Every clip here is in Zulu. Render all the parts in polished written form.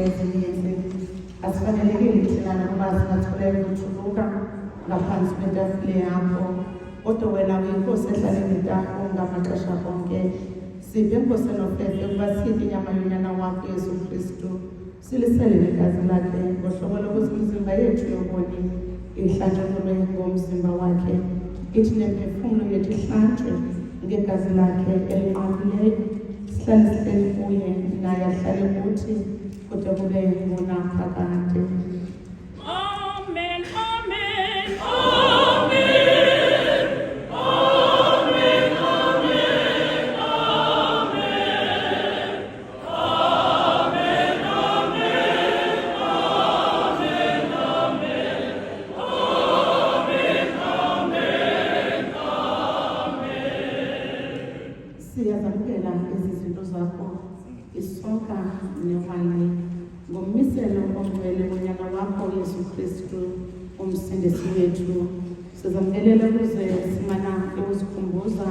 ezininzi asifanelekile thina nokuba singatholeka ukuthuluka ngaphansi kwetafile yakho, kodwa wena uyinkosi ehlala ngetafile ngamaxesha onke. Siphe inkosi enofefe ukuba sitye inyama yonyana wakho Yesu Kristu, silisele negazi lakhe ngohlobo lokuthi imizimba yethu yoboni ihlanjululwe ngomzimba wakhe, ithi nemphefumlo yethu ihlanjwe ngegazi lakhe elinqabileyo. Sihlale sihleli kuye, naye ahlale kuthi kude kube ngunaphakade. Amen, amen, amen. Siyazamukela ezi zinto zakho, isonka newayini, ngommiselo ongcwele wonyana wakho Yesu Kristu, umsindisi wethu. Sizamukelela ukuze simana ukuzikhumbuza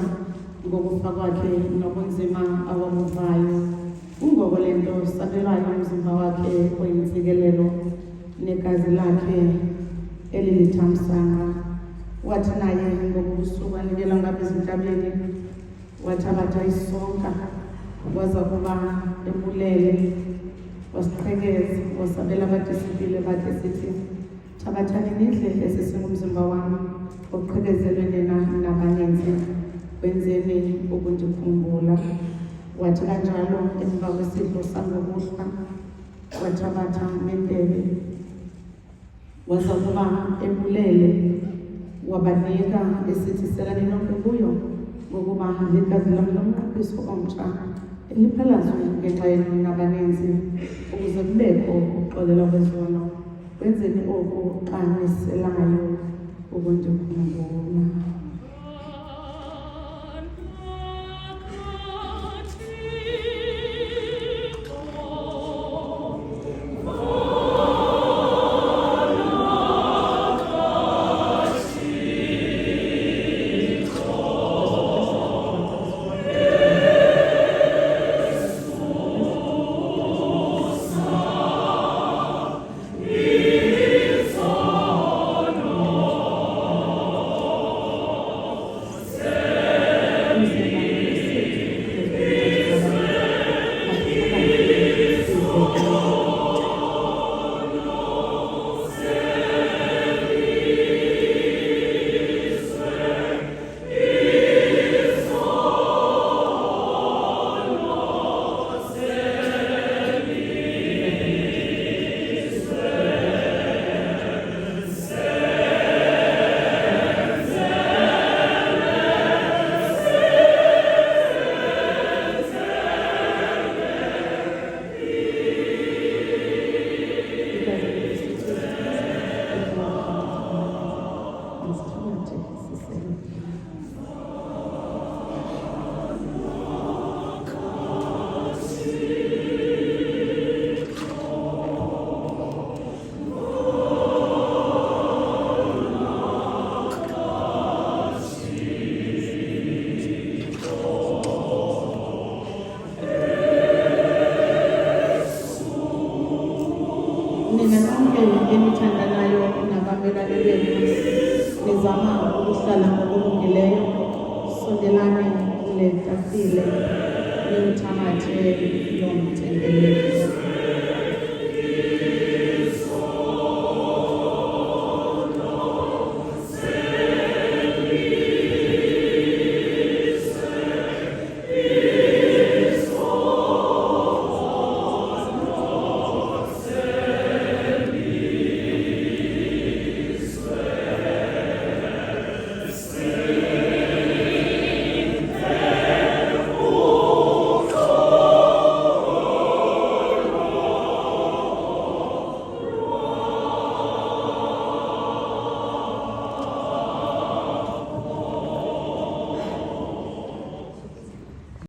ngokufa kwakhe nobunzima awabuvayo. Kungoko le nto sabelayo umzimba wakhe oyintsikelelo negazi lakhe elilithamsanqa. Wathi naye ngokubusuku anikela ngapha ezintabeni, wathabatha isonka, waza kuba ebulele, wasiqhekeza, wasabela abadisipile bakhe sithi, thabathani nidle, esi singumzimba wami oqhekezelwe nina nabaninzi, kwenzeni ukundikhumbula. Wathi kanjalo emva kwesidlo sangokuhlwa, wathabatha nendebe, waza kuba ebulele, wabanika esithi, selani nonke kuyo, ngokuba ligazi lam lomnqaphiso omtsha eliphalazwe ngenxa yenu nabaninzi, ukuze kubekho ukuxolela kwezono. Kwenzeni oku xa niselayo ukundikhumbula. Nina nonke enithandanayo nabamelwane benu, nizama ukuhlala ngokulungileyo, sondelani kule tafile niwuthabathe lo mthendeleko.